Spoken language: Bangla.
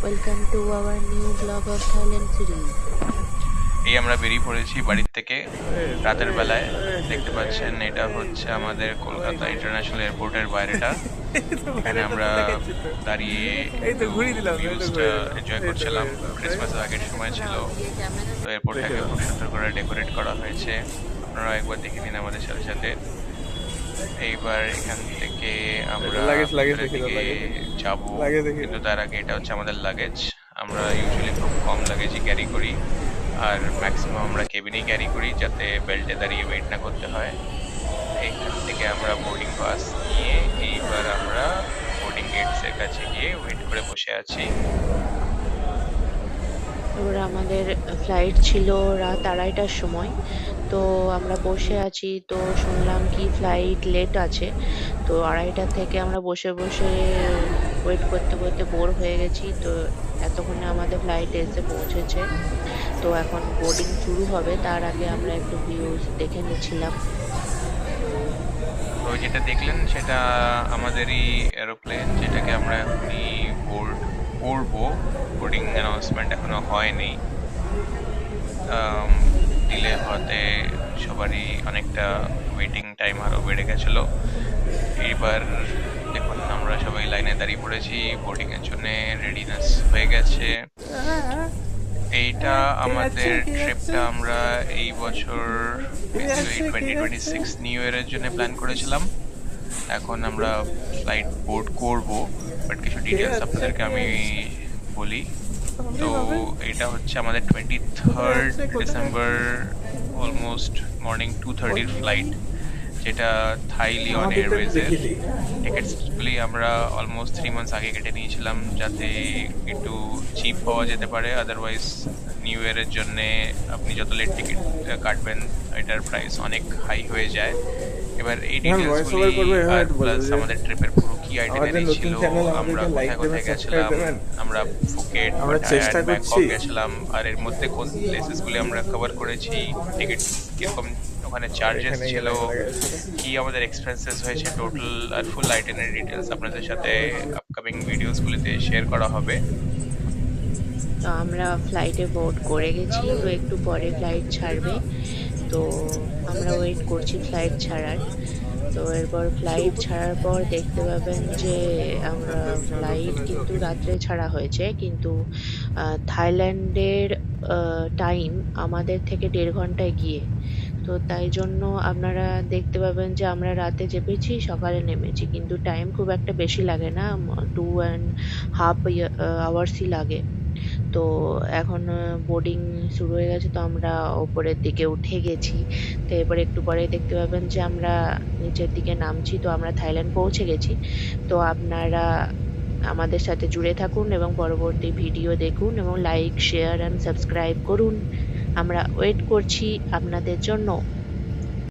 Welcome to our new vlog of Thailand series. এই আমরা বেরিয়ে পড়েছি বাড়ির থেকে রাতের বেলায়। দেখতে পাচ্ছেন এটা হচ্ছে আমাদের কলকাতা ইন্টারন্যাশনাল এয়ারপোর্টের বাইরেটা। এখানে আমরা দাঁড়িয়ে একটু ভিউজটা এনজয় করছিলাম। ক্রিসমাসের আগের সময় ছিল, তো এয়ারপোর্টটাকে খুব সুন্দর করে ডেকোরেট করা হয়েছে। আপনারা একবার দেখে নিন আমাদের সাথে সাথে। এইবার এখান থেকে আমরা ভিতরের দিকে যাবো, কিন্তু তার আগে এটা হচ্ছে আমাদের লাগেজ। আমরা ইউজুয়ালি খুব কম লাগেজই ক্যারি করি, আর ম্যাক্সিমাম আমরা কেবিনেই ক্যারি করি যাতে বেল্টে দাঁড়িয়ে ওয়েট না করতে হয়। এইখান থেকে আমরা বোর্ডিং পাস নিয়ে এইবার আমরা বোর্ডিং গেটসের কাছে গিয়ে ওয়েট করে বসে আছি। এবার আমাদের ফ্লাইট ছিল রাত 2:30টার সময়। তো আমরা বসে আছি, তো শুনলাম কি ফ্লাইট লেট আছে। তো 2:30টা থেকে আমরা বসে বসে ওয়েট করতে করতে বোর হয়ে গেছি। তো এতক্ষণে আমাদের ফ্লাইট এসে পৌঁছেছে। তো এখন বোর্ডিং শুরু হবে, তার আগে আমরা একটু ভিউজ দেখে নিচ্ছিলাম। তো যেটা দেখলেন সেটা আমাদেরই এরোপ্লেন, যেটাকে আমরা এখনই বোর্ড করবো। বোর্ডিং অ্যানাউন্সমেন্ট এখনো হয়নি। ডিলে হতে সবারই অনেকটা ওয়েটিং টাইম আরও বেড়ে গেছিল। এইবার দেখুন আমরা সবাই লাইনে দাঁড়িয়ে পড়েছি, বোর্ডিং এর জন্য রেডিনেস হয়ে গেছে। এইটা আমাদের ট্রিপটা আমরা এই বছর বেসিক্যালি 2026 নিউ ইয়ারের জন্য প্ল্যান করেছিলাম। এখন আমরা ফ্লাইট বোর্ড করব, বাট কিছু ডিটেলস আপনাদেরকে আমি বলি। তো এটা হচ্ছে আমাদের 23rd December almost morning 2:30 flight, যেটা থাই লিওন এয়ারওয়েজের। টিকিটসগুলি আমরা অলমোস্ট 3 মান্থস আগে কেটে নিয়েছিলাম যাতে একটু চিপ পাওয়া যেতে পারে। আদারওয়াইজ নিউ ইয়ারের জন্যে আপনি যত লেট টিকিট কাটবেন এটার প্রাইস অনেক হাই হয়ে যায়। এবার এই ডিটেলসগুলি আর প্লাস আমাদের ট্রিপের পুরো কি আইটিনারি ছিল, আমরা কোথায় কোথায় গেছিলাম, আমরা ফুকেট, পাটায়া, ব্যাংকক গেছিলাম, আর এর মধ্যে কোন প্লেসেসগুলি আমরা কভার করেছি, টিকিট কিরকম ওখানে চার্জেস ছিল, কি আমাদের এক্সপেন্সেস হয়েছে টোটাল, আর ফুল আইটিনারি ডিটেলস আপনাদের সাথে আপকামিং ভিডিওসগুলিতে শেয়ার করা হবে। তো আমরা ফ্লাইটে বোর্ড করে গেছি, তো একটু পরে ফ্লাইট ছাড়বে। তো আমরা ওয়েট করছি ফ্লাইট ছাড়ার। তো এরপর ফ্লাইট ছাড়ার পর দেখতে পাবেন যে আমরা ফ্লাইট কিন্তু রাত্রে ছাড়া হয়েছে, কিন্তু থাইল্যান্ডের টাইম আমাদের থেকে 1.5 ঘন্টা এগিয়ে। তো তাই জন্য আপনারা দেখতে পাবেন যে আমরা রাতে চেপেছি, সকালে নেমেছি, কিন্তু টাইম খুব একটা বেশি লাগে না, 2.5 আওয়ার্সই লাগে। তো এখন বোর্ডিং শুরু হয়ে গেছে, তো আমরা ওপরের দিকে উঠে গেছি। তো এরপর একটু পরে দেখতে পাবেন যে আমরা নিচের দিকে নামছি। তো আমরা থাইল্যান্ড পৌঁছে গেছি। তো আপনারা আমাদের সাথে জুড়ে থাকুন এবং পরবর্তী ভিডিও দেখুন এবং লাইক, শেয়ার অ্যান্ড সাবস্ক্রাইব করুন। আমরা ওয়েট করছি আপনাদের জন্য।